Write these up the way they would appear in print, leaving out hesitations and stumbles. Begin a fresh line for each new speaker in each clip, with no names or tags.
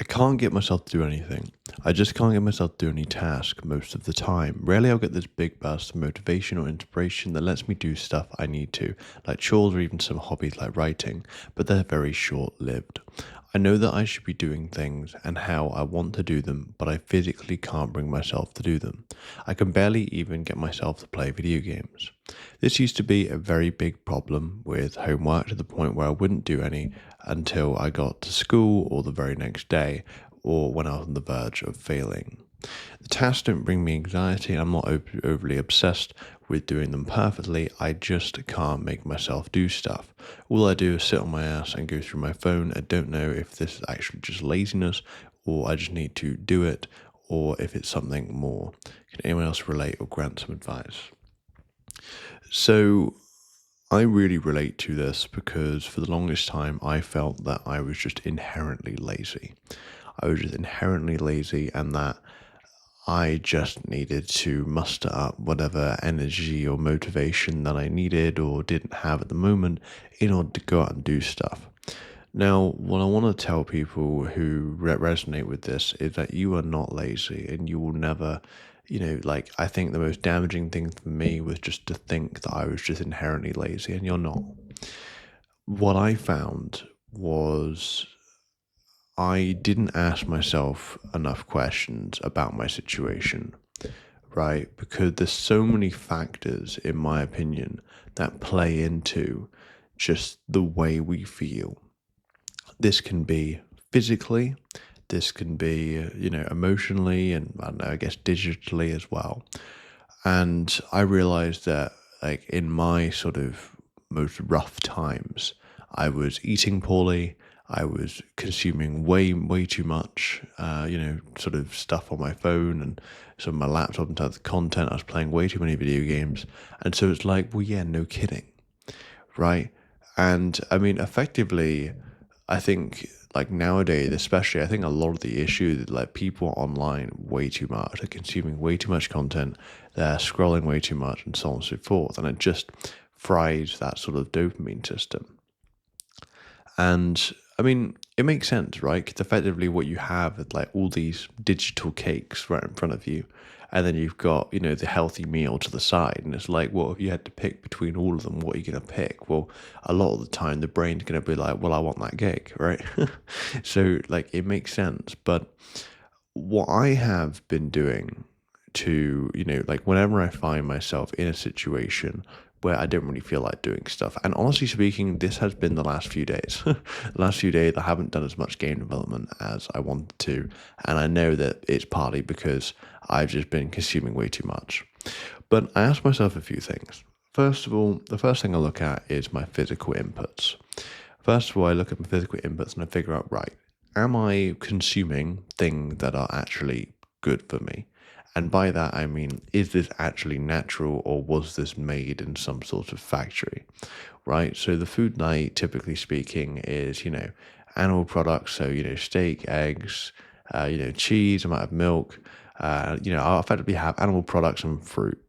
I can't get myself to do anything. I just can't get myself to do any task most of the time. Rarely I'll get this big burst of motivation or inspiration that lets me do stuff I need to, like chores or even some hobbies like writing, but they're very short lived. I know that I should be doing things and how I want to do them, but I physically can't bring myself to do them. I can barely even get myself to play video games. This used to be a very big problem with homework to the point where I wouldn't do any until I got to school or the very next day or when I was on the verge of failing. The tasks don't bring me anxiety. I'm not overly obsessed with doing them perfectly. I just can't make myself do stuff. All I do is sit on my ass and go through my phone. I don't know if this is actually just laziness or I just need to do it or if it's something more. Can anyone else relate or grant some advice? So, I really relate to this because for the longest time I felt that I was just inherently lazy. I was just inherently lazy and that I just needed to muster up whatever energy or motivation that I needed or didn't have at the moment in order to go out and do stuff. Now, what I want to tell people who resonate with this is that you are not lazy and you will never, like, I think the most damaging thing for me was just to think that I was just inherently lazy and you're not. What I found was I didn't ask myself enough questions about my situation, right? Because there's so many factors, in my opinion, that play into just the way we feel. This can be physically, this can be, emotionally, and I don't know, I guess digitally as well. And I realized that, like, in my sort of most rough times, I was eating poorly. I was consuming way too much, sort of stuff on my phone and some of my laptop in terms of content. I was playing way too many video games. And so it's like, well, yeah, no kidding, right? And I mean, effectively, I think like nowadays, especially, I think a lot of the issue that like people are online way too much, they're consuming way too much content, they're scrolling way too much, and so on and so forth, and it just fries that sort of dopamine system. And I mean, it makes sense, right? Because effectively, what you have is like all these digital cakes right in front of you, and then you've got, the healthy meal to the side. And it's like, well, if you had to pick between all of them, what are you going to pick? Well, a lot of the time, the brain's going to be like, well, I want that cake, right? So, like, it makes sense. But what I have been doing to, like whenever I find myself in a situation where I don't really feel like doing stuff, and honestly speaking, this has been the last few days. The last few days, I haven't done as much game development as I wanted to, and I know that it's partly because I've just been consuming way too much. But I asked myself a few things. First of all, the first thing I look at is my physical inputs. First of all, I look at my physical inputs and I figure out, right, am I consuming things that are actually good for me? And by that, I mean, is this actually natural or was this made in some sort of factory? Right? So the food that I eat, typically speaking, is, animal products. So, steak, eggs, cheese, I might have milk. I'll effectively have animal products and fruit.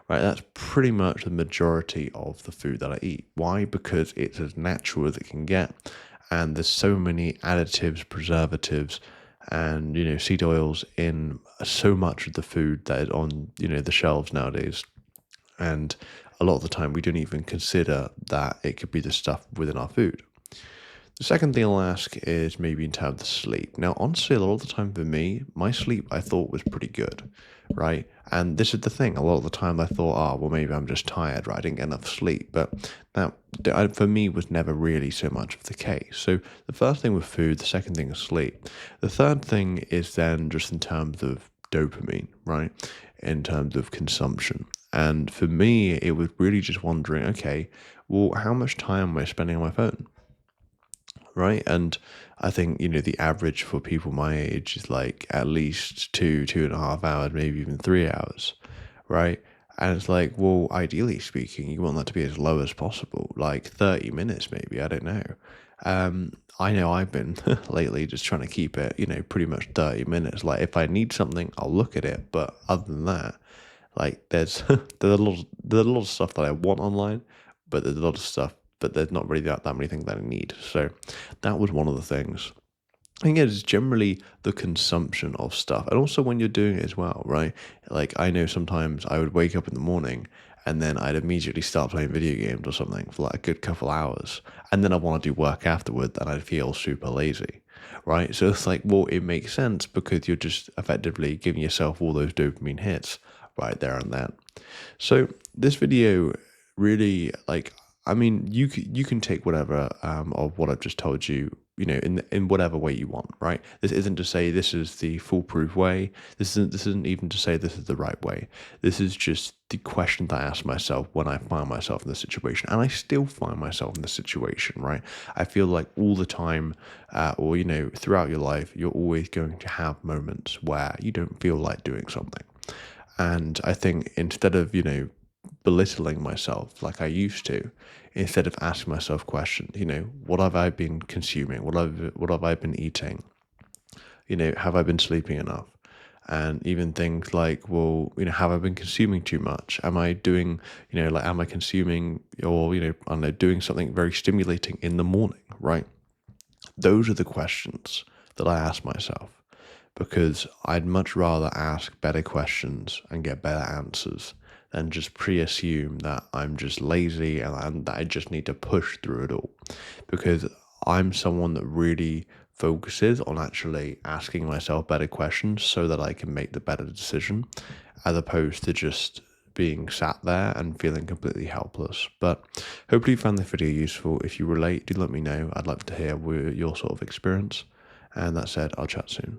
Right, that's pretty much the majority of the food that I eat. Why? Because it's as natural as it can get, and there's so many additives, preservatives, and seed oils in so much of the food that is on the shelves nowadays. And a lot of the time, we don't even consider that it could be the stuff within our food. The second thing I'll ask is maybe in terms of sleep. Now, honestly, a lot of the time for me, my sleep I thought was pretty good, right? And this is the thing. A lot of the time I thought, oh, well, maybe I'm just tired, right? I didn't get enough sleep. But that, for me, was never really so much of the case. So the first thing was food. The second thing is sleep. The third thing is then just in terms of dopamine, right? In terms of consumption. And for me, it was really just wondering, okay, well, how much time am I spending on my phone? Right? And I think, the average for people my age is like at least 2.5 hours, maybe even 3 hours, right? And it's like, well, ideally speaking, you want that to be as low as possible, like 30 minutes, maybe, I don't know. I know I've been lately just trying to keep it, pretty much 30 minutes. Like if I need something, I'll look at it. But other than that, like there's a lot of stuff that I want online, but there's a lot of stuff, but there's not really that many things that I need. So that was one of the things. think it's generally the consumption of stuff, and also when you're doing it as well, right? Like I know sometimes I would wake up in the morning and then I'd immediately start playing video games or something for like a good couple hours, and then I want to do work afterward, and I'd feel super lazy, right? So it's like, well, it makes sense because you're just effectively giving yourself all those dopamine hits right there and then. So this video really, like, I mean, you can take whatever of what I've just told you, in whatever way you want, right? This isn't to say this is the foolproof way. This isn't even to say this is the right way. This is just the question that I ask myself when I find myself in this situation, and I still find myself in this situation, right? I feel like all the time, or throughout your life, you're always going to have moments where you don't feel like doing something. And I think instead of, belittling myself like I used to, instead of asking myself questions, what have I been consuming? What have I been eating? Have I been sleeping enough? And even things like, well, have I been consuming too much? Am I doing, like, am I consuming or, I don't know, doing something very stimulating in the morning, right? Those are the questions that I ask myself because I'd much rather ask better questions and get better answers than just pre-assume that I'm just lazy and that I just need to push through it all. Because I'm someone that really focuses on actually asking myself better questions so that I can make the better decision, as opposed to just being sat there and feeling completely helpless. But hopefully you found the video useful. If you relate, do let me know. I'd love to hear your sort of experience. And that said, I'll chat soon.